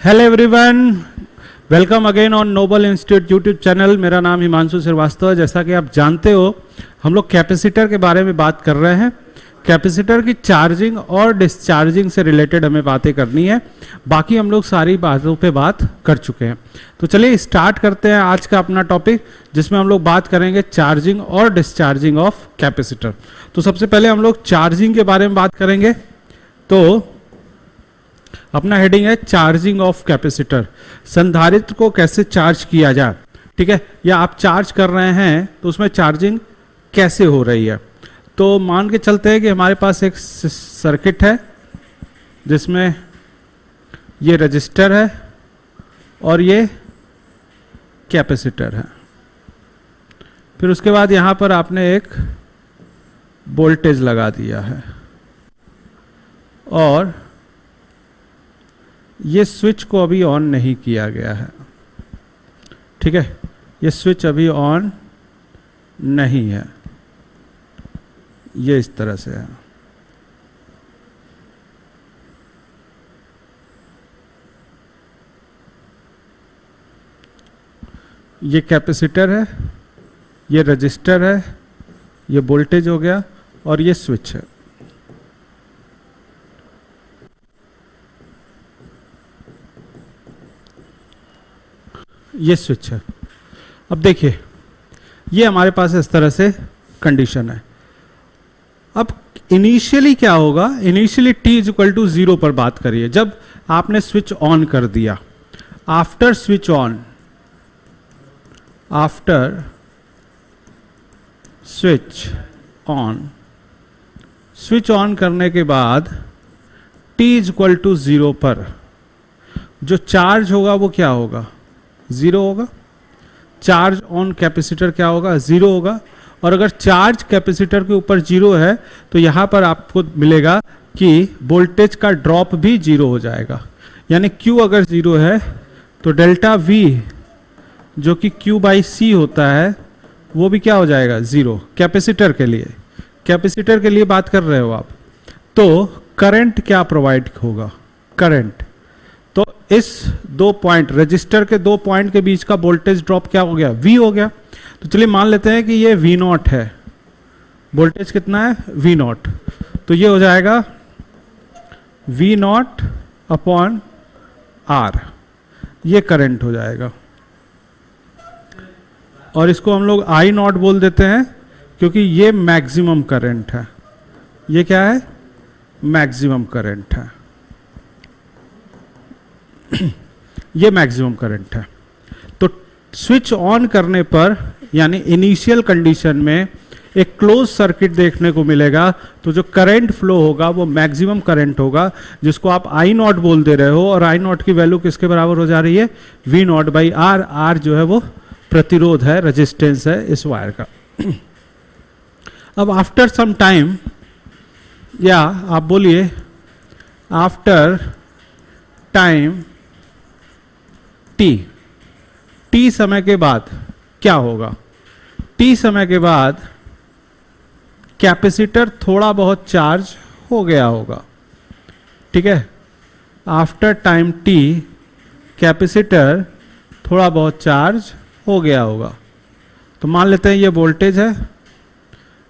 Hello everyone, welcome again on noble institute YouTube channel. मेरा नाम हिमांशु श्रीवास्तव है। जैसा कि आप जानते हो, हम लोग कैपेसिटर के बारे में बात कर रहे हैं। कैपेसिटर की चार्जिंग और डिस्चार्जिंग से रिलेटेड हमें बातें करनी है। बाकी हम लोग सारी बातों पे बात कर चुके हैं। तो चलिए स्टार्ट करते हैं आज का अपना टॉपिक, जिसमें हम लोग बात करेंगे चार्जिंग और डिस्चार्जिंग ऑफ कैपेसिटर। तो सबसे पहले हम लोग चार्जिंग के बारे में बात करेंगे। तो अपना हेडिंग है चार्जिंग ऑफ कैपेसिटर। संधारित्र को कैसे चार्ज किया जाए, ठीक है, या आप चार्ज कर रहे हैं तो उसमें चार्जिंग कैसे हो रही है। तो मान के चलते हैं कि हमारे पास एक सर्किट है जिसमें ये रजिस्टर है और ये कैपेसिटर है। फिर उसके बाद यहाँ पर आपने एक वोल्टेज लगा दिया है और ये स्विच को अभी ऑन नहीं किया गया है, ठीक है, ये स्विच अभी ऑन नहीं है, ये इस तरह से है। ये कैपेसिटर है, ये रजिस्टर है, ये वोल्टेज हो गया और ये स्विच है। ये स्विच है। अब देखिए, ये हमारे पास इस तरह से कंडीशन है। अब इनिशियली क्या होगा, initially t is equal to 0 पर बात करिए। जब आपने स्विच ऑन कर दिया, after switch on, after switch on, switch on करने के बाद t इज इक्वल टू 0 पर जो चार्ज होगा वो क्या होगा, 0 होगा। चार्ज ऑन कैपेसिटर क्या होगा, 0 होगा। और अगर चार्ज कैपेसिटर के ऊपर 0 है तो यहां पर आपको मिलेगा कि वोल्टेज का ड्रॉप भी 0 हो जाएगा। यानी Q अगर 0 है तो डेल्टा V जो कि Q बाई C होता है वो भी क्या हो जाएगा, 0। कैपेसिटर के लिए, कैपेसिटर के लिए बात कर रहे हो आप। तो करंट क्या प्रोवाइड होगा, करंट। तो इस दो पॉइंट, रजिस्टर के दो पॉइंट के बीच का वोल्टेज ड्रॉप क्या हो गया, V हो गया। तो चलिए मान लेते हैं कि ये V0 है, वोल्टेज कितना है, V0। तो ये हो जाएगा V0 अपॉन R, ये करंट हो जाएगा। और इसको हम लोग I0 बोल देते हैं क्योंकि ये मैक्सिमम करंट है। ये क्या है, मैक्सिमम करंट है, ये मैक्सिमम करंट है। तो स्विच ऑन करने पर, यानी इनिशियल कंडीशन में एक क्लोज सर्किट देखने को मिलेगा। तो जो करंट फ्लो होगा वो मैक्सिमम करंट होगा, जिसको आप I0 बोल दे रहे हो। और I0 की वैल्यू किसके बराबर हो जा रही है, V0 बाई R। R जो है वो प्रतिरोध है, रेजिस्टेंस है इस वायर का। अब आफ्टर सम टाइम, या आप बोलिए आफ्टर टाइम t समय के बाद क्या होगा, t समय के बाद कैपेसिटर थोड़ा बहुत चार्ज हो गया होगा, ठीक है। आफ्टर टाइम t कैपेसिटर थोड़ा बहुत चार्ज हो गया होगा। तो मान लेते हैं ये वोल्टेज है,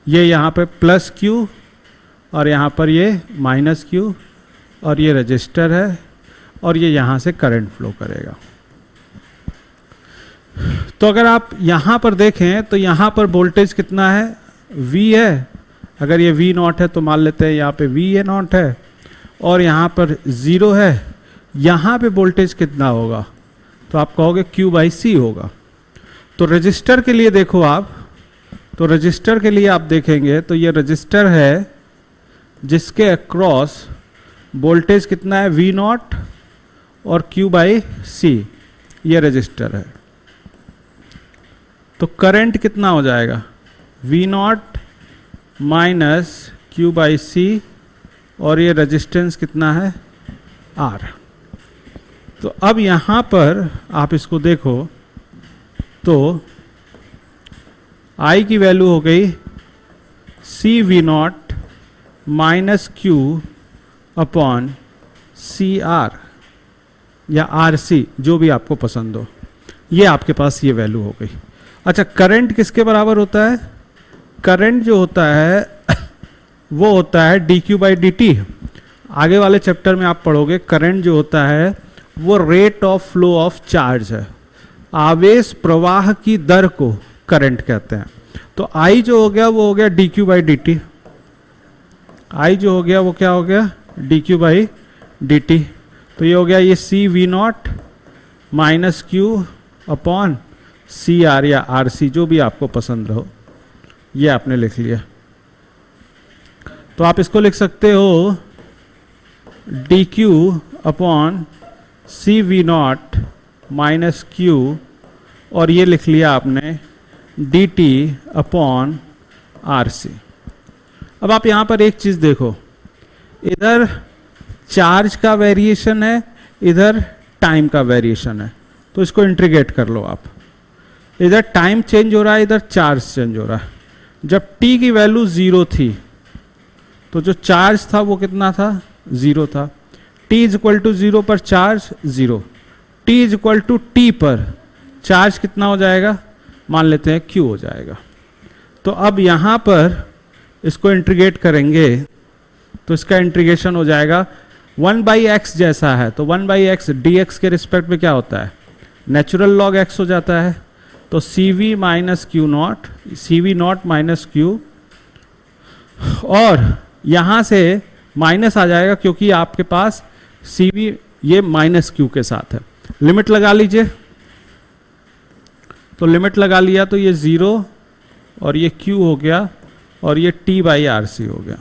ये यहाँ पे प्लस Q और यहाँ पर ये माइनस Q, और ये रजिस्टर है और ये यहाँ से करंट फ्लो करेगा। तो अगर आप यहाँ पर देखें तो यहाँ पर वोल्टेज कितना है, V है। अगर ये V0 है तो मान लेते हैं यहाँ पे VA0 है, और यहाँ पर 0 है। यहाँ पे वोल्टेज कितना होगा, तो आप कहोगे Q बाई C होगा। तो रजिस्टर के लिए देखो आप, तो रजिस्टर के लिए आप देखेंगे तो ये रजिस्टर है जिसके अक्रॉस वोल्टेज कितना है, V0 और Q बाई C, ये रजिस्टर है। तो करंट कितना हो जाएगा, V0 minus Q by C, और ये रेजिस्टेंस कितना है, R। तो अब यहाँ पर आप इसको देखो तो I की वैल्यू हो गई CV0 minus Q upon CR। या आर सी, जो भी आपको पसंद हो, ये आपके पास ये वैल्यू हो गई। अच्छा, करंट किसके बराबर होता है? करंट जो होता है वो होता है D Q by D T. आगे वाले चैप्टर में आप पढ़ोगे, करंट जो होता है वो rate of flow of charge है, आवेश प्रवाह की दर को करंट कहते हैं। तो आई जो हो गया वो हो गया d Q by D t, I जो हो गया वो क्या हो गया? D Q by D t. तो ये हो गया ये c we naught minus Q upon c r या आर सी, जो भी आपको पसंद हो, ये आपने लिख लिया। तो आप इसको लिख सकते हो D Q upon C we naught minus Q, और ये लिख लिया आपने D T upon R C. अब आप यहां पर एक चीज देखो, इधर चार्ज का वेरिएशन है, इधर टाइम का वेरिएशन है, तो इसको इंटीग्रेट कर लो आप। इधर टाइम चेंज हो रहा है, इधर चार्ज चेंज हो रहा है। जब t की वैल्यू 0 थी तो जो चार्ज था वो कितना था? 0 था। t इज इक्वल टू 0 पर charge 0, t is equal to t पर चार्ज कितना हो जाएगा? मान लेते हैं q हो जाएगा। तो अब यहां पर इसको इंटीग्रेट करेंगे तो इसका इंटीग्रेशन हो जाएगा 1/x जैसा है, तो 1/x dx के रिस्पेक्ट में क्या होता है? नेचुरल लॉग x हो जाता है। तो c v minus q naught, c we naught minus Q, और यहां से माइनस आ जाएगा क्योंकि आपके पास सी वी ये माइनस क्यू के साथ है। लिमिट लगा लीजिए, तो लिमिट लगा लिया तो ये 0 और ये q हो गया और ये t बाई आर सी हो गया,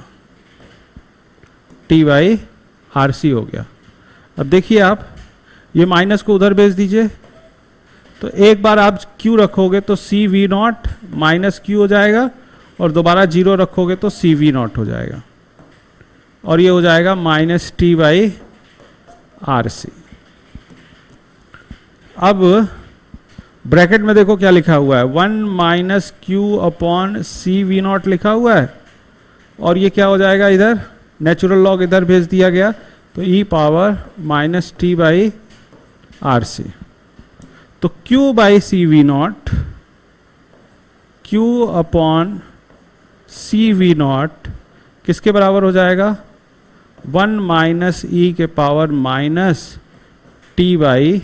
t बाई आर सी हो गया। अब देखिए आप ये माइनस को उधर भेज दीजिए, तो एक बार आप q रखोगे तो c we naught minus Q हो जाएगा, और दोबारा 0 रखोगे तो सी वी नॉट हो जाएगा, और ये हो जाएगा minus T by R C. अब ब्रैकेट में देखो क्या लिखा हुआ है, 1 minus Q upon C we naught लिखा हुआ है, और ये क्या हो जाएगा? इधर नेचुरल लॉग इधर भेज दिया गया, तो e power minus T by R C. तो q by c we naught, q upon C we naught किसके बराबर हो जाएगा? 1 माइनस ई के power minus T by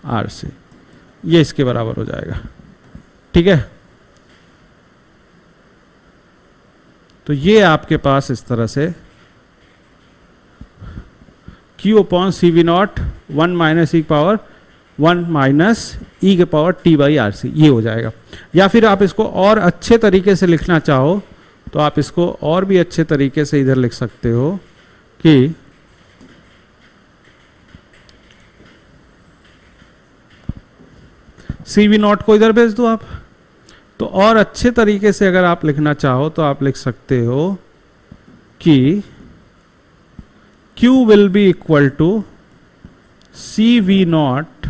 R C, ये इसके बराबर हो जाएगा। ठीक है, तो ये आपके पास इस तरह से q upon C we naught 1 minus e power 1 minus ई के power T by R C, ये हो जाएगा। या फिर आप इसको और अच्छे तरीके से लिखना चाहो तो आप इसको और भी अच्छे तरीके से इधर लिख सकते हो कि सी वी नॉट को इधर भेज दो आप। तो और अच्छे तरीके से अगर आप लिखना चाहो तो आप लिख सकते हो कि Q will be equal to c we naught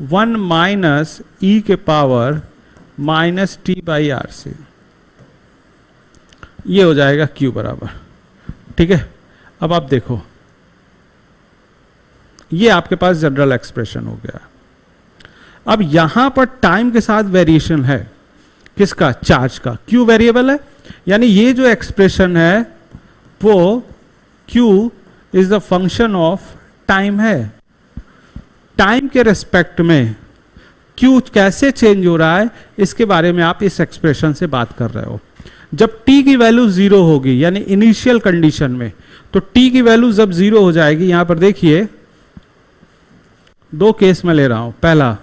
1 minus ई के power minus T by R C, ये हो जाएगा Q बराबर। ठीक है, अब आप देखो ये आपके पास जनरल एक्सप्रेशन हो गया। अब यहां पर टाइम के साथ वेरिएशन है, किसका? चार्ज का। Q वेरिएबल है, यानी ये जो एक्सप्रेशन है वो Q is the function of time है। टाइम के रेस्पेक्ट में Q कैसे चेंज हो रहा है इसके बारे में आप इस एक्सप्रेशन से बात कर रहे हो। जब t की वैल्यू 0 होगी यानी इनिशियल कंडीशन में, तो t की वैल्यू जब 0 हो जाएगी, यहां पर देखिए दो केस में ले रहा हूं। पहला,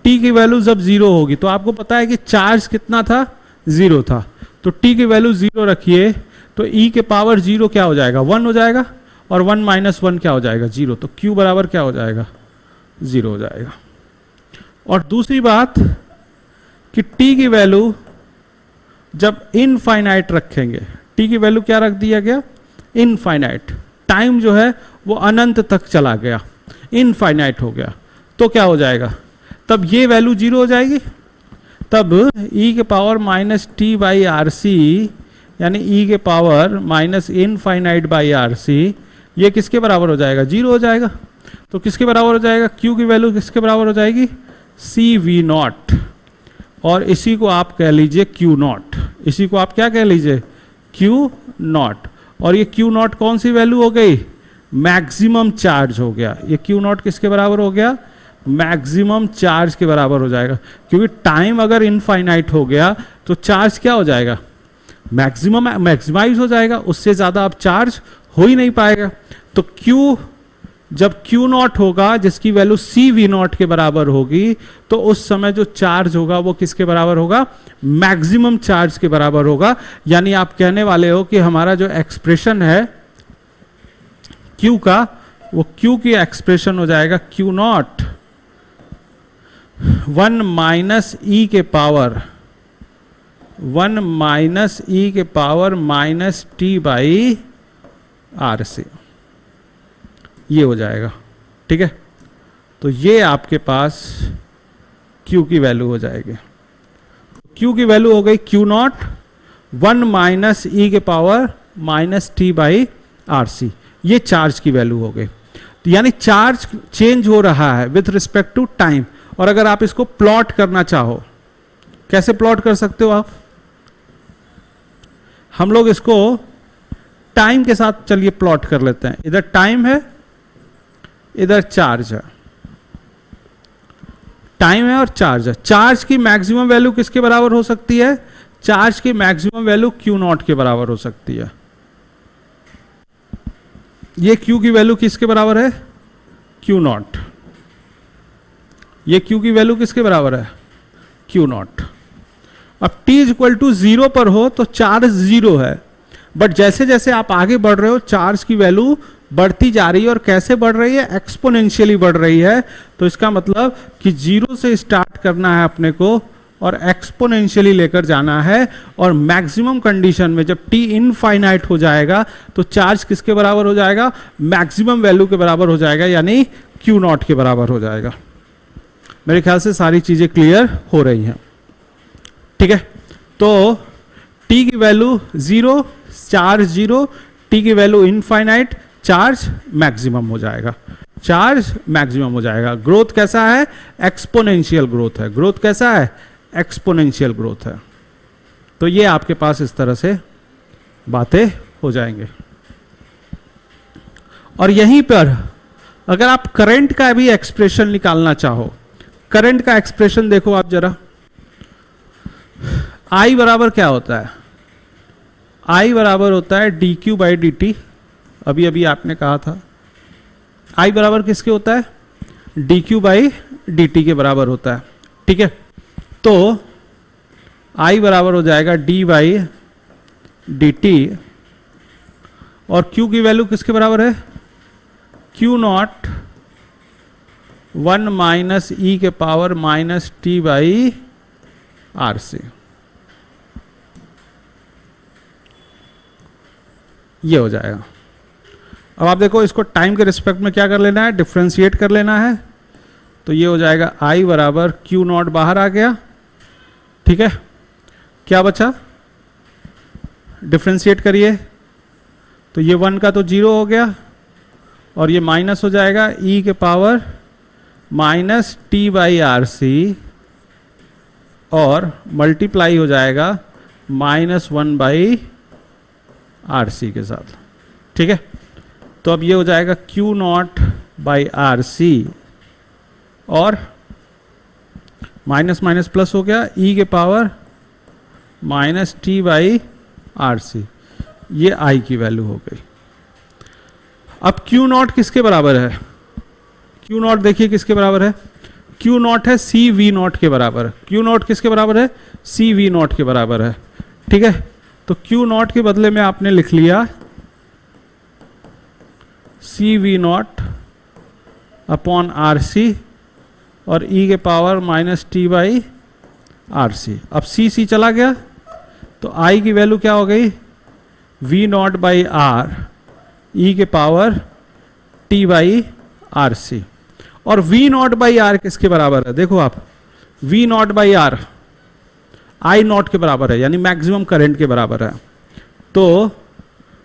t की वैल्यू जब 0 होगी तो आपको पता है कि चार्ज कितना था? 0 था। तो t की वैल्यू 0 रखिए तो e के पावर 0 क्या हो जाएगा? 1 हो जाएगा, और 1 माइनस 1 क्या हो जाएगा? 0। तो q बराबर क्या हो जाएगा? 0 हो जाएगा। और दूसरी बात कि t की वैल्यू जब इनफाइनाइट रखेंगे, t की वैल्यू क्या रख दिया गया? इनफाइनाइट। टाइम जो है वो अनंत तक चला गया, इनफाइनाइट हो गया, तो क्या हो जाएगा? तब ये वैल्यू 0 हो जाएगी। तब e के power minus T by are C, यानी e के power minus infinite by R C, ये किसके बराबर हो जाएगा? 0 हो जाएगा। तो किसके बराबर हो जाएगा, Q की वैल्यू किसके बराबर हो जाएगी, सी वी नॉट, और इसी को आप कह लीजिए Q नॉट, इसी को आप क्या कह लीजिए, Q नॉट। और ये Q नॉट कौन सी वैल्यू हो गई, मैक्सिमम चार्ज हो गया। ये Q नॉट किसके बराबर हो गया, मैक्सिमम चार्ज के बराबर हो जाएगा, क्योंकि टाइम अगर इनफाइनाइट हो गया तो चार्ज क्या हो जाएगा, मैक्सिमाइज हो जाएगा, उससे ज्यादा अब चार्ज हो ही नहीं पाएगा। तो Q जब Q नॉट होगा जिसकी वैल्यू सी वी नॉट के बराबर होगी, तो उस समय जो चार्ज होगा वो किसके बराबर होगा, मैक्सिमम चार्ज के बराबर होगा। यानी आप कहने वाले हो कि हमारा जो एक्सप्रेशन है Q का, वो Q की एक्सप्रेशन हो जाएगा Q नॉट 1 माइनस ई के पावर 1 माइनस ई के power minus T by R C, ये हो जाएगा। ठीक है, तो ये आपके पास Q की वैल्यू हो जाएगी। Q की वैल्यू हो गई Q नॉट 1 माइनस ई के power minus T by R C, ये चार्ज की वैल्यू हो गई। तो यानी चार्ज चेंज हो रहा है विथ रिस्पेक्ट टू टाइम। और अगर आप इसको प्लॉट करना चाहो, कैसे प्लॉट कर सकते हो आप, हम लोग इसको टाइम के साथ चलिए प्लॉट कर लेते हैं। इधर टाइम है, इधर चार्ज है, टाइम है और चार्ज है। चार्ज की मैक्सिमम वैल्यू किसके बराबर हो सकती है, चार्ज की मैक्सिमम वैल्यू Q नॉट के बराबर हो सकती है। ये Q की वैल्यू किसके बराबर है, Q नॉट। ये Q की वैल्यू किसके बराबर है, Q नॉट। अब t इक्वल टू 0 पर हो तो चार्ज 0 है, बट जैसे जैसे आप आगे बढ़ रहे हो चार्ज की वैल्यू बढ़ती जा रही है। और कैसे बढ़ रही है, एक्सपोनेंशियली बढ़ रही है। तो इसका मतलब कि 0 से स्टार्ट करना है अपने को और एक्सपोनेंशियली लेकर जाना है। और मैक्सिमम कंडीशन में जब t इनफाइनाइट हो जाएगा तो चार्ज किसके बराबर हो जाएगा, मैक्सिमम वैल्यू के बराबर हो जाएगा, यानी Q नॉट के बराबर हो जाएगा। मेरे ख्याल से सारी चीजें क्लियर हो रही हैं। ठीक है, तो t की वैल्यू 0, चार्ज 0, t की वैल्यू इनफाइनाइट, चार्ज मैक्सिमम हो जाएगा, चार्ज मैक्सिमम हो जाएगा। ग्रोथ कैसा है, एक्सपोनेंशियल ग्रोथ है। ग्रोथ कैसा है, एक्सपोनेंशियल ग्रोथ है। तो ये आपके पास इस तरह से बातें हो जाएंगे। और यहीं पर अगर आप करंट का भी एक्सप्रेशन निकालना चाहो, करंट का एक्सप्रेशन देखो आप जरा, I बराबर क्या होता है, I बराबर होता है dq बाई डी टी। अभी अभी आपने कहा था I बराबर किसके होता है, dq बाई डी टी के बराबर होता है। ठीक है, तो I बराबर हो जाएगा d बाई डी टी, और Q की वैल्यू किसके बराबर है, Q नॉट 1 माइनस ई के power minus T by R C, ये हो जाएगा। अब आप देखो इसको टाइम के रिस्पेक्ट में क्या कर लेना है, डिफ्रेंशिएट कर लेना है। तो ये हो जाएगा I बराबर Q नॉट, बाहर आ गया। ठीक है, क्या बचा, डिफ्रेंशिएट करिए तो ये 1 का तो 0 हो गया, और ये माइनस हो जाएगा e के power minus T by R C, और मल्टीप्लाई हो जाएगा -1 बाई आर सी के साथ। ठीक है, तो अब ये हो जाएगा Q naught by R C, और माइनस माइनस प्लस हो गया, e के power minus T by R C, ये I की वैल्यू हो गई। अब Q नॉट किसके बराबर है, Q नॉट देखिए किसके बराबर है, Q नॉट है सी वी नॉट के बराबर। Q नॉट किसके बराबर है, सी वी नॉट के बराबर है। ठीक है, तो Q नॉट के बदले में आपने लिख लिया c we naught upon R C, और e के power minus T by R C. अब सी चला गया तो I की वैल्यू क्या हो गई, V naught by R, E के power T by R C. और वी नॉट बाई आर किसके बराबर है, देखो आप, V naught by R I naught के बराबर है, यानी मैक्सिमम करंट के बराबर है। तो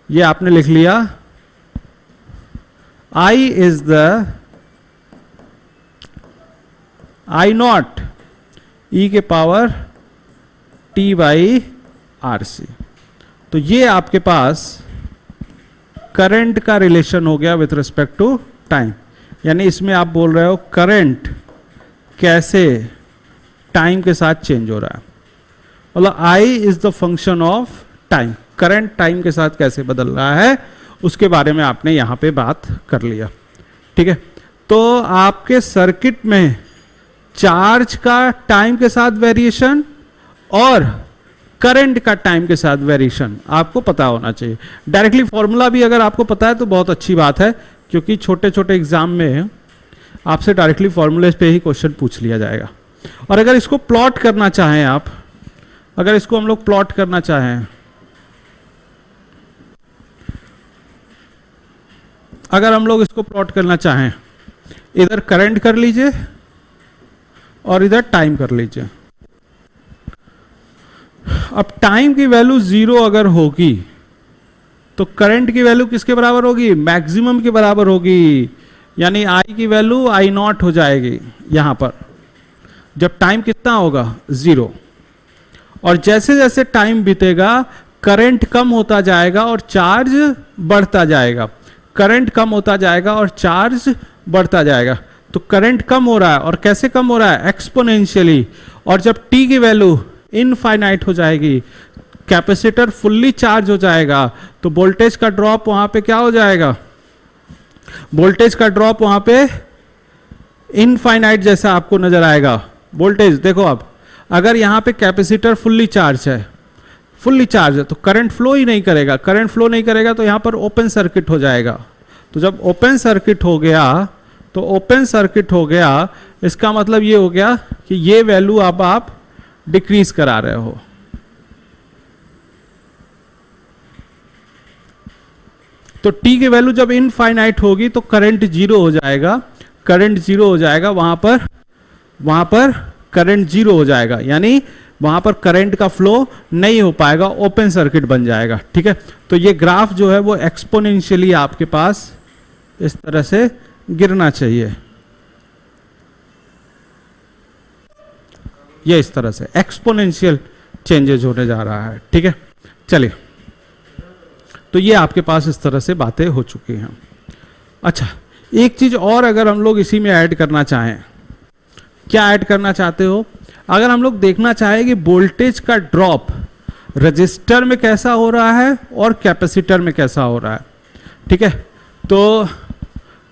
ये आपने लिख लिया I is the I naught ई के power T by R C. तो ये आपके पास करंट का रिलेशन हो गया विथ रिस्पेक्ट टू टाइम। यानी इसमें आप बोल रहे हो करंट कैसे टाइम के साथ चेंज हो रहा है, मतलब I is the function of time, current time के साथ कैसे बदल रहा है उसके बारे में आपने यहां पे बात कर लिया। ठीक है, तो आपके सर्किट में चार्ज का टाइम के साथ वेरिएशन और करंट का टाइम के साथ वेरिएशन आपको पता होना चाहिए। डायरेक्टली फॉर्मूला भी अगर आपको पता है तो बहुत अच्छी बात है, क्योंकि छोटे छोटे एग्जाम में आपसे डायरेक्टली फॉर्मूले पे ही क्वेश्चन पूछ लिया जाएगा। और अगर इसको प्लॉट करना चाहें आप, अगर इसको हम लोग प्लॉट करना चाहें, अगर हम लोग इसको प्लॉट करना चाहें, इधर करंट कर लीजिए और इधर टाइम कर लीजिए। अब टाइम की वैल्यू 0 अगर होगी तो करंट की वैल्यू किसके बराबर होगी? मैक्सिमम के बराबर होगी। यानी आई की वैल्यू आई नॉट हो जाएगी यहां पर, जब टाइम कितना होगा? 0। और जैसे जैसे टाइम बीतेगा करंट कम होता जाएगा और चार्ज बढ़ता जाएगा, करंट कम होता जाएगा और चार्ज बढ़ता जाएगा। तो करंट कम हो रहा है, और कैसे कम हो रहा है? एक्सपोनेंशियली। और जब टी की वैल्यू इनफाइनाइट हो जाएगी, कैपेसिटर फुल्ली चार्ज हो जाएगा, तो वोल्टेज का ड्रॉप वहां पे क्या हो जाएगा? वोल्टेज का ड्रॉप वहां पे इनफाइनाइट जैसा आपको नजर आएगा। वोल्टेज देखो, अब अगर यहां पे कैपेसिटर फुल्ली चार्ज है, फुल्ली चार्ज है, तो करंट फ्लो ही नहीं करेगा। करंट फ्लो नहीं करेगा तो यहां पर ओपन सर्किट हो जाएगा। तो जब ओपन सर्किट हो गया, तो ओपन सर्किट हो गया, इसका मतलब ये हो गया कि ये वैल्यू अब आप डिक्रीज करा रहे हो। तो टी की वैल्यू जब इनफाइनाइट होगी तो करंट 0 हो जाएगा, करंट 0 हो जाएगा, वहां पर करंट 0 हो जाएगा, यानी वहां पर करंट का फ्लो नहीं हो पाएगा, ओपन सर्किट बन जाएगा। ठीक है, तो ये ग्राफ जो है वो एक्सपोनेंशियली आपके पास इस तरह से गिरना चाहिए, ये इस तरह से एक्सपोनेंशियल चेंजेस होने जा रहा है। ठीक है, चलिए, तो ये आपके पास इस तरह से बातें हो चुकी हैं। अच्छा, एक चीज और अगर हम लोग इसी में ऐड करना चाहें, क्या ऐड करना चाहते हो? अगर हम लोग देखना चाहें कि वोल्टेज का ड्रॉप रजिस्टर में कैसा हो रहा है और कैपेसिटर में कैसा हो रहा है, ठीक है, तो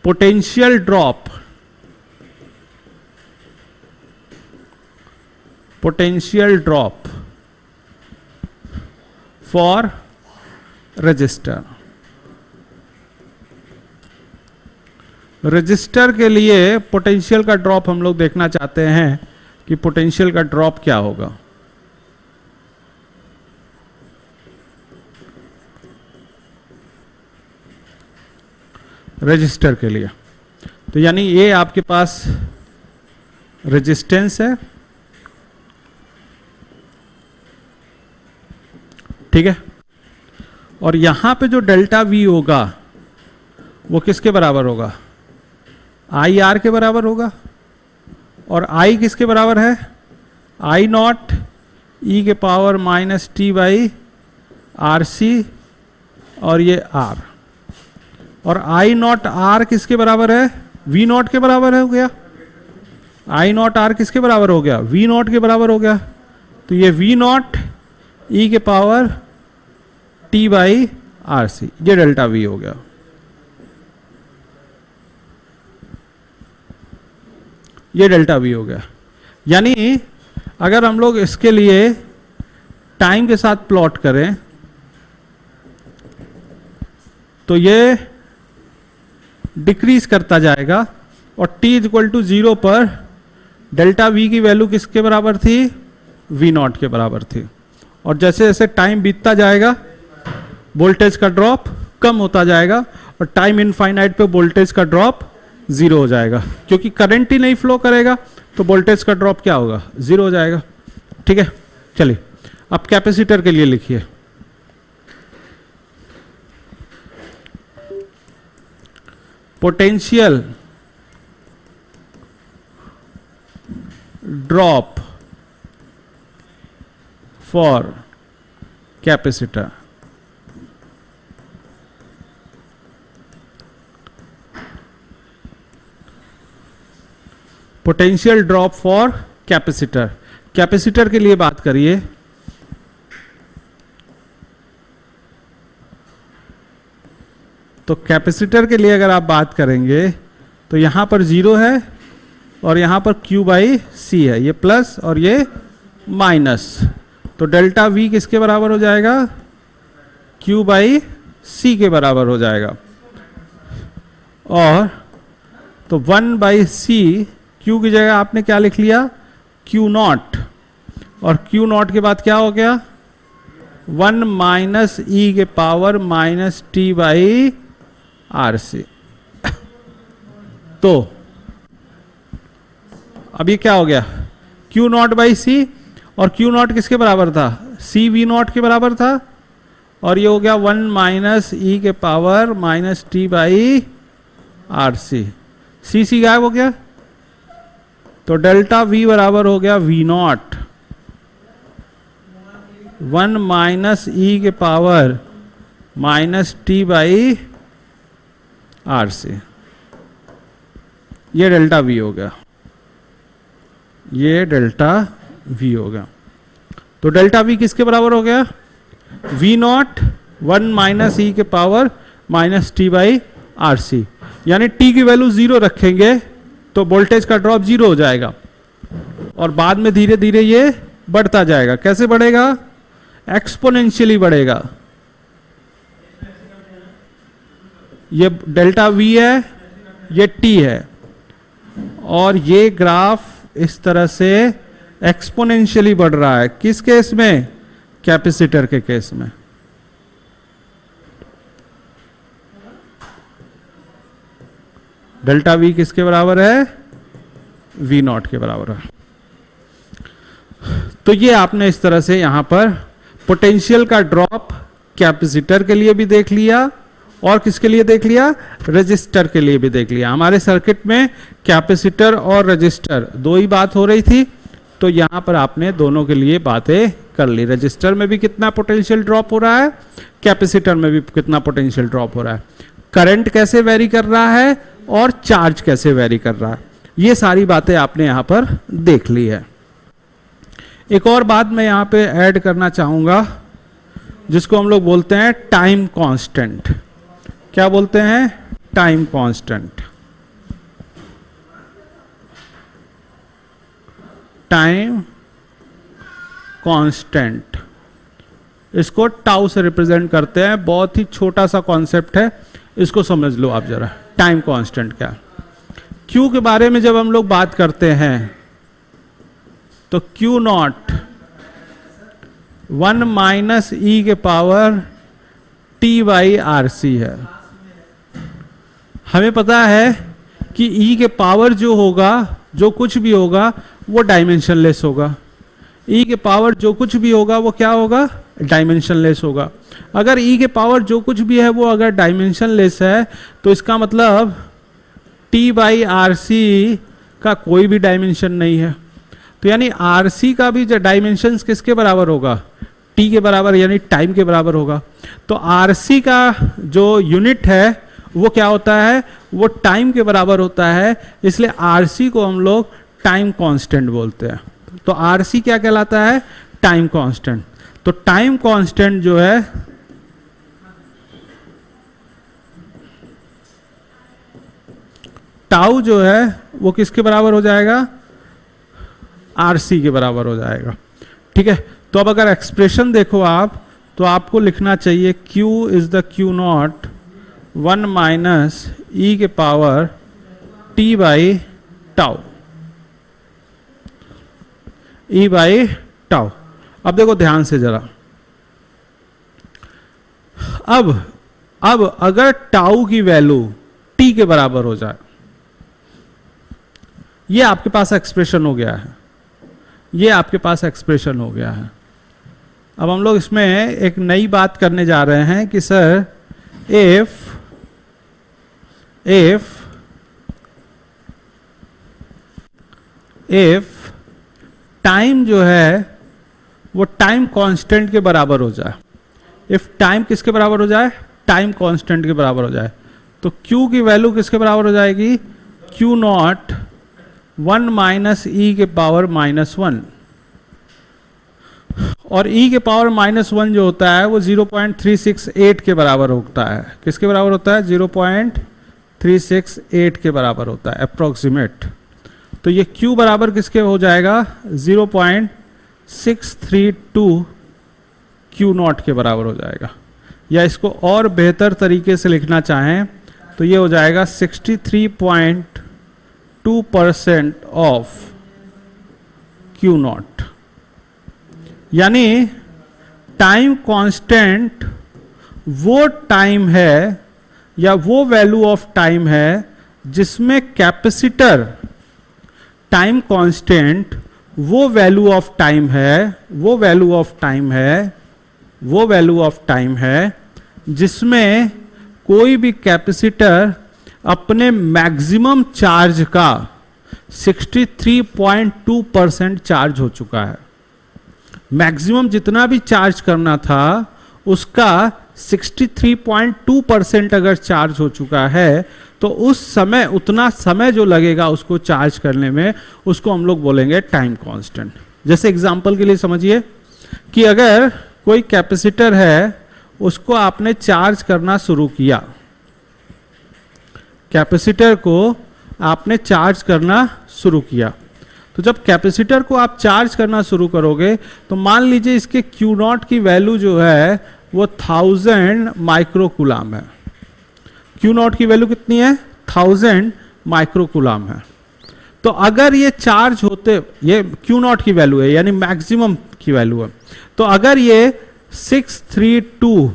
potential drop, potential drop for register, register के लिए पोटेंशियल का ड्रॉप हम लोग देखना चाहते हैं कि पोटेंशियल का ड्रॉप क्या होगा। रजिस्टर के लिए, तो यानी ये आपके पास रेजिस्टेंस है, ठीक है, और यहां पे जो डेल्टा वी होगा वो किसके बराबर होगा? आई आर के बराबर होगा। और आई किसके बराबर है? आई नॉट ई के power minus T by R C, और ये आर। और आई नॉट आर किसके बराबर है? वी नॉट के बराबर हो गया। आई नॉट आर किसके बराबर हो गया? वी नॉट के बराबर हो गया। तो ये वी नॉट ई के power T by R C, ये डेल्टा वी हो गया। ये डेल्टा वी हो गया। यानी अगर हम लोग इसके लिए टाइम के साथ प्लॉट करें तो ये डिक्रीज करता जाएगा, और t इक्वल टू 0 पर डेल्टा v की वैल्यू किसके बराबर थी? v नॉट के बराबर थी। और जैसे जैसे टाइम बीतता जाएगा वोल्टेज का ड्रॉप कम होता जाएगा, और टाइम इनफाइनाइट पे वोल्टेज का ड्रॉप 0 हो जाएगा, क्योंकि करंट ही नहीं फ्लो करेगा तो वोल्टेज का ड्रॉप क्या होगा? 0 हो जाएगा। ठीक है, चलिए अब कैपेसिटर के लिए लिखिए। Potential drop for capacitor, potential drop for capacitor. Capacitor के लिए बात करिए, तो कैपेसिटर के लिए अगर आप बात करेंगे तो यहां पर 0 है और यहां पर Q बाई सी है, ये प्लस और ये माइनस, तो डेल्टा V किसके बराबर हो जाएगा? Q बाई सी के बराबर हो जाएगा। और तो 1 बाई सी, Q की जगह आपने क्या लिख लिया? Q नॉट, और Q नॉट के बाद क्या हो गया? 1 माइनस ई के power minus T by R C. तो अब ये क्या हो गया? Q नॉट बाई सी, और Q नॉट किसके बराबर था? सी वी नॉट के बराबर था, और ये हो गया 1 माइनस ई के power minus T by are c. C c गायब हो गया, तो डेल्टा V बराबर हो गया V नॉट 1 माइनस ई के power minus T by R C. ये डेल्टा V हो गया, ये डेल्टा V हो गया। तो डेल्टा V किसके बराबर हो गया? V नॉट 1 माइनस ई के power minus T by are C, यानी t की वैल्यू 0 रखेंगे तो वोल्टेज का ड्रॉप 0 हो जाएगा, और बाद में धीरे धीरे ये बढ़ता जाएगा। कैसे बढ़ेगा? एक्सपोनेंशियली बढ़ेगा। ये डेल्टा V है, ये t है, और ये ग्राफ इस तरह से एक्सपोनेंशियली बढ़ रहा है। किस केस में? कैपेसिटर के केस में। डेल्टा V किसके बराबर है? V नॉट के बराबर है। तो ये आपने इस तरह से यहां पर पोटेंशियल का ड्रॉप कैपेसिटर के लिए भी देख लिया, और किसके लिए देख लिया? रजिस्टर के लिए भी देख लिया। हमारे सर्किट में कैपेसिटर और रजिस्टर दो ही बात हो रही थी, तो यहां पर आपने दोनों के लिए बातें कर ली। रजिस्टर में भी कितना पोटेंशियल ड्रॉप हो रहा है, कैपेसिटर में भी कितना पोटेंशियल ड्रॉप हो रहा है, करंट कैसे वेरी कर रहा है, और चार्ज कैसे वेरी कर रहा है, ये सारी बातें आपने यहां पर देख ली है। एक और बात मैं यहां पे ऐड करना चाहूंगा, जिसको हम लोग बोलते हैं टाइम कांस्टेंट। क्या बोलते हैं? Time constant. टाइम कांस्टेंट, इसको टाउ से रिप्रेजेंट करते हैं। बहुत ही छोटा सा कॉन्सेप्ट है, इसको समझ लो आप जरा। टाइम कांस्टेंट क्या? Q के बारे में जब हम लोग बात करते हैं तो Q नॉट 1 माइनस ई के power T by are C है। हमें पता है कि E के पावर जो होगा, जो कुछ भी होगा, वो डायमेंशनलेस होगा। E के पावर जो कुछ भी होगा वो क्या होगा? डायमेंशनलेस होगा। अगर E के पावर जो कुछ भी है वो अगर डायमेंशनलेस है, तो इसका मतलब T बाई आर सी का कोई भी डायमेंशन नहीं है। तो यानी आर सी का भी जो डायमेंशंस किसके बराबर होगा? T के बराबर, यानी टाइम के बराबर होगा। तो आर सी का जो यूनिट है वो क्या होता है? वो टाइम के बराबर होता है, इसलिए आर सी को हम लोग टाइम कांस्टेंट बोलते हैं। तो आर सी क्या कहलाता है? Time constant. तो टाइम कांस्टेंट जो है टाउ जो है वो किसके बराबर हो जाएगा? आर सी के बराबर हो जाएगा। ठीक है, तो अब अगर एक्सप्रेशन देखो आप, तो आपको लिखना चाहिए Q is the Q naught 1 minus ई के power T by tau, e by tau. अब देखो ध्यान से जरा, अब अगर टाउ की वैल्यू टी के बराबर हो जाए, ये आपके पास एक्सप्रेशन हो गया है, ये आपके पास एक्सप्रेशन हो गया है। अब हम लोग इसमें एक नई बात करने जा रहे हैं कि सर if टाइम जो है वो टाइम कांस्टेंट के बराबर हो जाए, इफ टाइम किसके बराबर हो जाए, टाइम कांस्टेंट के बराबर हो जाए, तो Q की वैल्यू किसके बराबर हो जाएगी, Q नॉट 1 माइनस ई के पावर -1, और e के पावर -1 जो होता है वो 0.368 के बराबर होता है। किसके बराबर होता है, 0.368 के बराबर होता है अप्रोक्सीमेट। तो ये Q बराबर किसके हो जाएगा, 0.632 Q नॉट के बराबर हो जाएगा। या इसको और बेहतर तरीके से लिखना चाहें तो ये हो जाएगा 63.2% ऑफ Q नॉट। यानी टाइम कांस्टेंट वो टाइम है या वो वैल्यू ऑफ टाइम है जिसमें कैपेसिटर, टाइम कांस्टेंट वो वैल्यू ऑफ टाइम है, वो वैल्यू ऑफ टाइम है, वो वैल्यू ऑफ टाइम है जिसमें कोई भी कैपेसिटर अपने मैक्सिमम चार्ज का 63.2% चार्ज हो चुका है। मैक्सिमम जितना भी चार्ज करना था उसका 63.2% अगर चार्ज हो चुका है तो उस समय, उतना समय जो लगेगा उसको चार्ज करने में, उसको हम लोग बोलेंगे टाइम कांस्टेंट। जैसे एग्जांपल के लिए समझिए कि अगर कोई कैपेसिटर है, उसको आपने चार्ज करना शुरू किया, कैपेसिटर को आपने चार्ज करना शुरू किया, तो जब कैपेसिटर को आप चार्ज करना शुरू करोगे तो मान लीजिए इसके Q नॉट की वैल्यू जो है वो 1000 माइक्रोकूलाम है। Q नॉट की वैल्यू कितनी है, 1000 माइक्रोकूलाम है। तो अगर ये चार्ज होते, ये Q नॉट की वैल्यू है यानी मैक्सिमम की वैल्यू है, तो अगर ये 632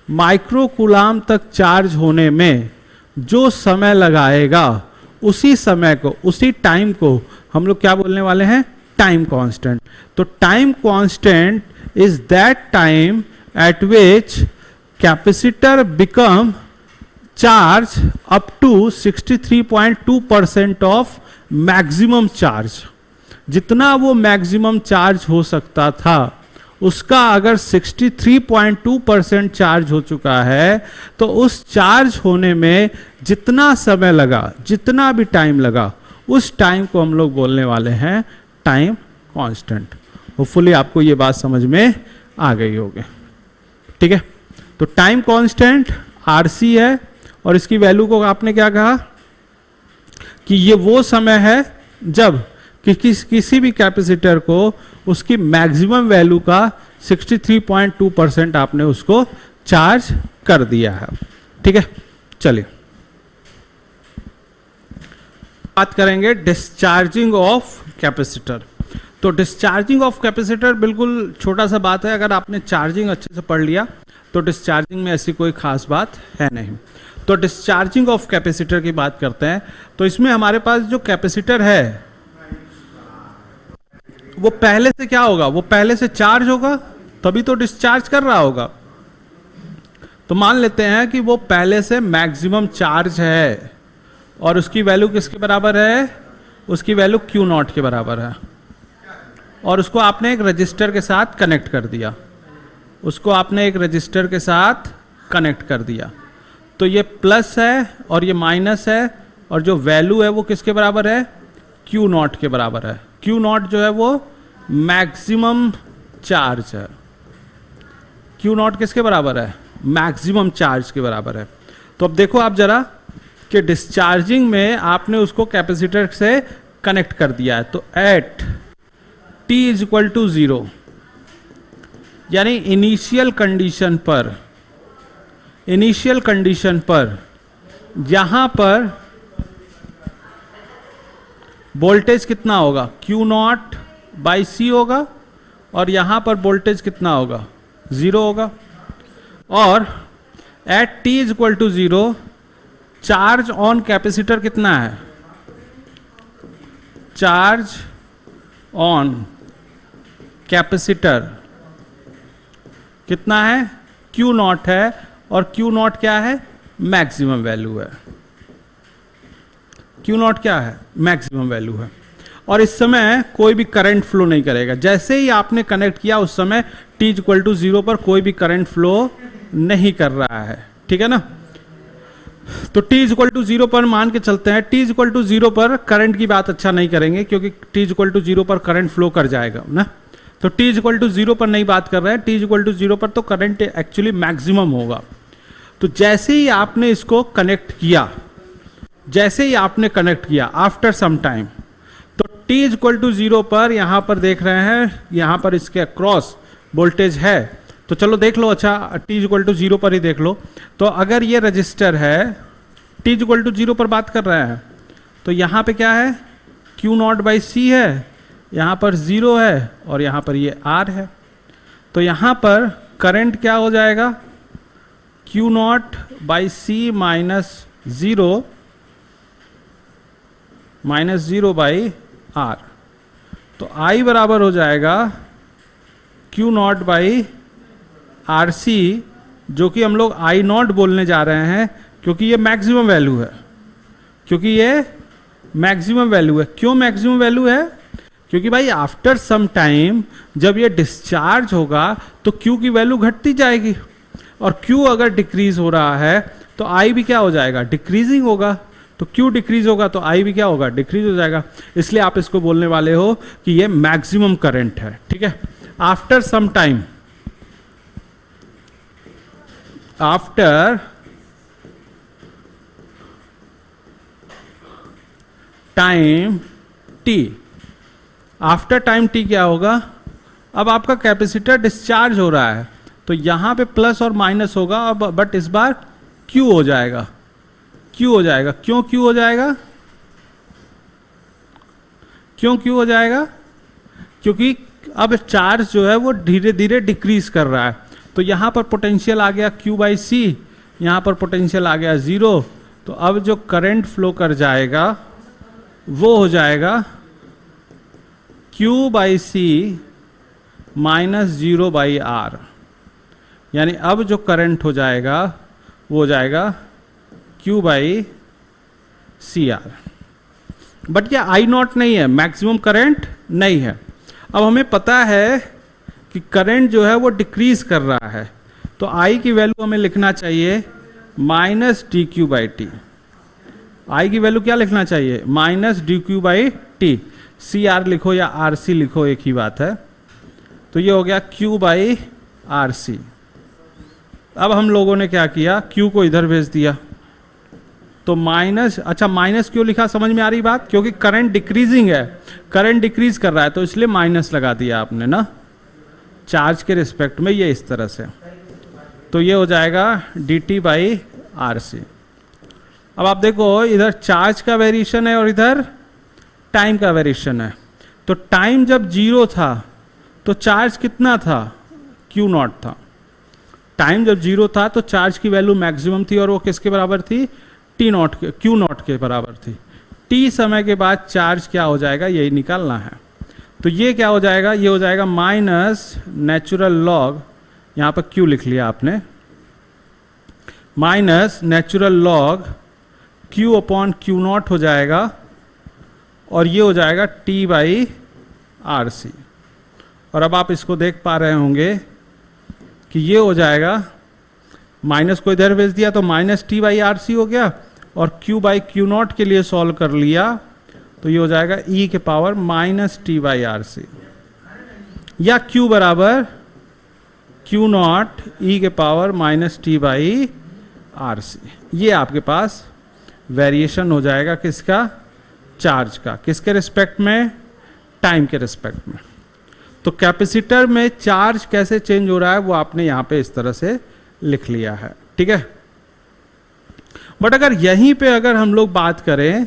माइक्रोकूलाम तक चार्ज होने में जो समय लगाएगा, उसी समय को, उसी टाइम को हम लोग क्या बोलने वाले हैं, टाइम कांस्टेंट। तो time constant is that time at which capacitor become charge up to 63.2% of maximum charge. जितना वो मैक्सिमम चार्ज हो सकता था उसका अगर 63.2% चार्ज हो चुका है तो उस चार्ज होने में जितना समय लगा, जितना भी टाइम लगा, उस टाइम को हम लोग बोलने वाले हैं टाइम कांस्टेंट। होपफुली आपको ये बात समझ में आ गई होगी, ठीक है। तो टाइम कांस्टेंट RC है और इसकी वैल्यू को आपने क्या कहा कि ये वो समय है जब किसी भी कैपेसिटर को उसकी मैक्सिमम वैल्यू का 63.2% आपने उसको चार्ज कर दिया है, ठीक है। चलिए बात करेंगे डिस्चार्जिंग ऑफ कैपेसिटर। तो डिस्चार्जिंग ऑफ कैपेसिटर बिल्कुल छोटा सा बात है, अगर आपने चार्जिंग अच्छे से पढ़ लिया तो डिस्चार्जिंग में ऐसी कोई खास बात है नहीं। तो डिस्चार्जिंग ऑफ कैपेसिटर की बात करते हैं, तो इसमें हमारे पास जो कैपेसिटर है वो पहले से क्या होगा, वो पहले से चार्ज होगा तभी तो डिस्चार्ज कर रहा होगा। तो मान लेते हैं कि वो पहले से मैक्सिमम चार्ज है और उसकी वैल्यू किसके बराबर है, उसकी वैल्यू Q नॉट के बराबर है, और उसको आपने एक रजिस्टर के साथ कनेक्ट कर दिया, उसको आपने एक रजिस्टर के साथ कनेक्ट कर दिया। तो ये प्लस है और ये माइनस है, और जो वैल्यू है वो किसके बराबर है, Q नॉट के बराबर है। Q नॉट जो है वो मैक्सिमम चार्ज है। Q नॉट किसके बराबर है, मैक्सिमम चार्ज के बराबर है। तो अब देखो आप जरा कि डिस्चार्जिंग में आपने उसको कैपेसिटर से कनेक्ट कर दिया है, तो at t is equal to 0 यानी इनिशियल कंडीशन पर यहां पर वोल्टेज कितना होगा, Q नॉट बाई सी होगा, और यहां पर वोल्टेज कितना होगा, 0 होगा। और at t is equal to 0 charge on capacitor कितना है, चार्ज ऑन कैपेसिटर कितना है, Q नॉट है, और Q नॉट क्या है, मैक्सिमम वैल्यू है। Q नॉट क्या है, मैक्सिमम वैल्यू है। और इस समय कोई भी करंट फ्लो नहीं करेगा। जैसे ही आपने कनेक्ट किया उस समय t इक्वल टू 0 पर कोई भी करंट फ्लो नहीं कर रहा है, ठीक है ना। तो t इक्वल टू 0 पर मान के चलते हैं, t इक्वल टू 0 पर करंट की बात अच्छा नहीं करेंगे क्योंकि t इक्वल टू 0 पर करंट फ्लो कर जाएगा ना। तो t इक्वल टू 0 पर नहीं बात कर रहे हैं, t इक्वल टू 0 पर तो करंट एक्चुअली मैक्सिमम होगा। तो जैसे ही आपने इसको कनेक्ट किया, जैसे ही आपने कनेक्ट किया आफ्टर सम टाइम, तो t इक्वल टू 0 पर यहां पर देख रहे हैं, यहां पर इसके अक्रॉस वोल्टेज है। तो चलो देख लो, अच्छा t इक्वल टू 0 पर ही देख लो। तो अगर ये रजिस्टर है, t इक्वल टू 0 पर बात कर रहे हैं, तो यहां पे क्या है, Q नॉट बाई सी है, यहां पर 0 है और यहां पर ये R है। तो यहां पर करंट क्या हो जाएगा, Q naught by C minus 0 by R। तो I बराबर हो जाएगा Q naught by R C, जो कि हम लोग I नॉट बोलने जा रहे हैं क्योंकि ये मैक्सिमम वैल्यू है, क्योंकि ये मैक्सिमम वैल्यू है। क्यों मैक्सिमम वैल्यू है, क्योंकि भाई आफ्टर सम टाइम जब ये डिस्चार्ज होगा तो Q की वैल्यू घटती जाएगी, और Q अगर डिक्रीज हो रहा है तो I भी क्या हो जाएगा, डिक्रीजिंग होगा। तो Q डिक्रीज होगा तो I भी क्या होगा, डिक्रीज हो जाएगा। इसलिए आप इसको बोलने वाले हो कि ये मैक्सिमम करंट है, ठीक है। After some time, after time t, after time t क्या होगा, अब आपका कैपेसिटर डिस्चार्ज हो रहा है तो यहां पे प्लस और माइनस होगा, अब बट इस बार Q हो जाएगा, Q हो जाएगा। क्यों Q हो जाएगा, क्यों Q हो जाएगा, क्योंकि अब चार्ज जो है वो धीरे धीरे डिक्रीज कर रहा है। तो यहां पर पोटेंशियल आ गया Q बाई सी, यहां पर पोटेंशियल आ गया 0। तो अब जो करंट फ्लो कर जाएगा वो हो जाएगा Q by C minus 0 by R, यानी अब जो करंट हो जाएगा वो हो जाएगा Q by C R. But ये I नॉट नहीं है, मैक्सिमम करंट नहीं है। अब हमें पता है कि करंट जो है वो डिक्रीज कर रहा है, तो I की वैल्यू हमें लिखना चाहिए minus D Q by T. I की वैल्यू क्या लिखना चाहिए, minus D Q by T. C R लिखो या आर सी लिखो, एक ही बात है। तो ये हो गया Q बाई आर सी। अब हम लोगों ने क्या किया, Q को इधर भेज दिया, तो माइनस, अच्छा माइनस क्यों लिखा, समझ में आ रही बात, क्योंकि करंट डिक्रीजिंग है, करंट डिक्रीज कर रहा है तो इसलिए माइनस लगा दिया आपने ना, चार्ज के रिस्पेक्ट में ये इस तरह से। तो ये हो जाएगा D T by R C. अब आप देखो, इधर चार्ज का वेरिएशन है और इधर टाइम का वेरिएशन है। तो टाइम जब 0 था तो चार्ज कितना था, Q नॉट था। टाइम जब 0 था तो चार्ज की वैल्यू मैक्सिमम थी और वो किसके बराबर थी, T नॉट के, Q नॉट के बराबर थी। T समय के बाद चार्ज क्या हो जाएगा, यही निकालना है। तो ये क्या हो जाएगा, ये हो जाएगा माइनस नेचुरल लॉग, यहाँ पर Q लिख लिया आपने, minus natural log Q upon Q not हो जाएगा, और ये हो जाएगा T बाई आर सी। और अब आप इसको देख पा रहे होंगे कि ये हो जाएगा, माइनस को इधर भेज दिया तो minus T by are C हो गया, और Q बाई Q नॉट के लिए सॉल्व कर लिया तो ये हो जाएगा e के power minus T by are C, या Q बराबर Q नॉट e के power minus T by R C. ये आपके पास वेरिएशन हो जाएगा किसका, चार्ज का, किसके रिस्पेक्ट में, टाइम के रिस्पेक्ट में। तो कैपेसिटर में चार्ज कैसे चेंज हो रहा है वो आपने यहां पे इस तरह से लिख लिया है, ठीक है। बट अगर यहीं पे अगर हम लोग बात करें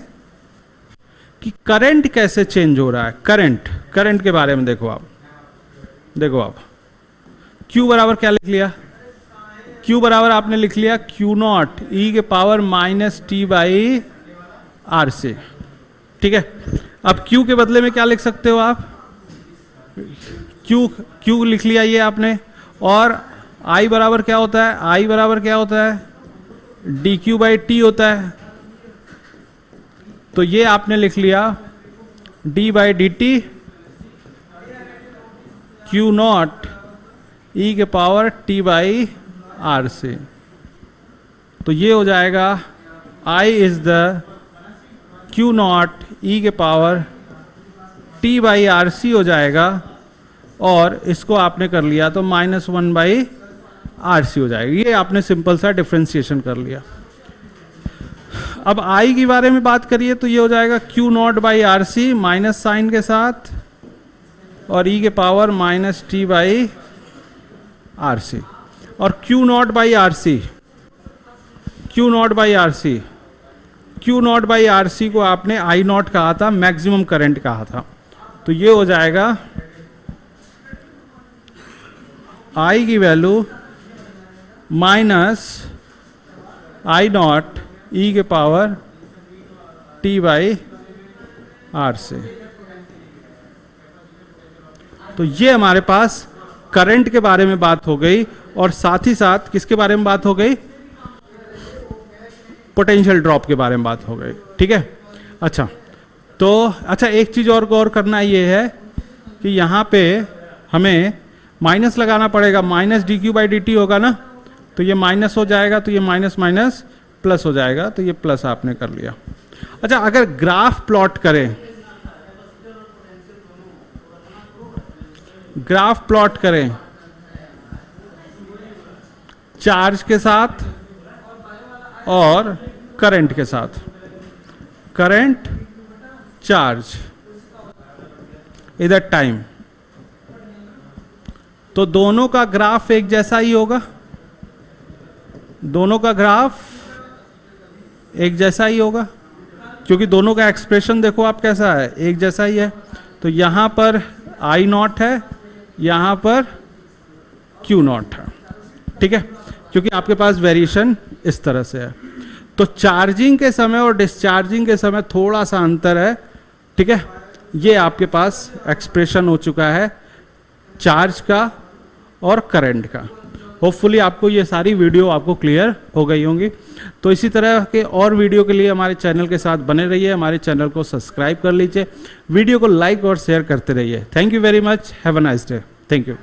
कि करंट कैसे चेंज हो रहा है, करंट के बारे में देखो आप Q बराबर क्या लिख लिया, Q बराबर आपने लिख लिया Q नॉट e के power minus T by R C, ठीक है। अब Q के बदले में क्या लिख सकते हो आप, Q लिख लिया ये आपने, और I बराबर क्या होता है, I बराबर क्या होता है, डी क्यू बाई टी होता है। तो ये आपने लिख लिया D by D T Q not ई के power T by R C. तो ये हो जाएगा I is the Q not ई के power T by are C हो जाएगा, और इसको आपने कर लिया तो -1 बाई आर सी हो जाएगा। ये आपने सिंपल सा डिफ्रेंसिएशन कर लिया। अब I के बारे में बात करिए तो ये हो जाएगा q naught by are c minus sign के साथ, और ई के power minus T by R C. और q naught by are c, q naught by are c, q naught by are c को आपने आई नॉट कहा था, मैक्सिमम करंट कहा था। तो ये हो जाएगा आई की वैल्यू माइनस आई नॉट ई के पावर टी बाई आर से। तो ये हमारे पास करंट के बारे में बात हो गई, और साथ ही साथ किसके बारे में बात हो गई? पोटेंशियल ड्रॉप के बारे में बात हो गई। ठीक है, अच्छा एक चीज और गौर करना ये है कि यहाँ पे हमें माइनस लगाना पड़ेगा, minus D Q by D T होगा ना, तो ये माइनस हो जाएगा, तो ये माइनस माइनस प्लस हो जाएगा, तो ये प्लस आपने कर लिया। अच्छा, अगर ग्राफ प्लॉट करें, ग्राफ प्लॉट करें चार्ज के साथ और करंट के साथ, करंट चार्ज इधर टाइम, तो दोनों का ग्राफ एक जैसा ही होगा, दोनों का ग्राफ एक जैसा ही होगा, क्योंकि दोनों का एक्सप्रेशन देखो आप कैसा है, एक जैसा ही है। तो यहां पर आई नॉट है, यहां पर क्यू नॉट है। ठीक है, क्योंकि आपके पास वेरिएशन इस तरह से है। तो चार्जिंग के समय और डिस्चार्जिंग के समय थोड़ा सा अंतर है। ठीक है, ये आपके पास एक्सप्रेशन हो चुका है चार्ज का और करंट का। होपफुली आपको ये सारी वीडियो आपको क्लियर हो गई होंगी। तो इसी तरह के और वीडियो के लिए हमारे चैनल के साथ बने रहिए, हमारे चैनल को सब्सक्राइब कर लीजिए, वीडियो को लाइक और शेयर करते रहिए। Thank you very much, have a nice day, thank you.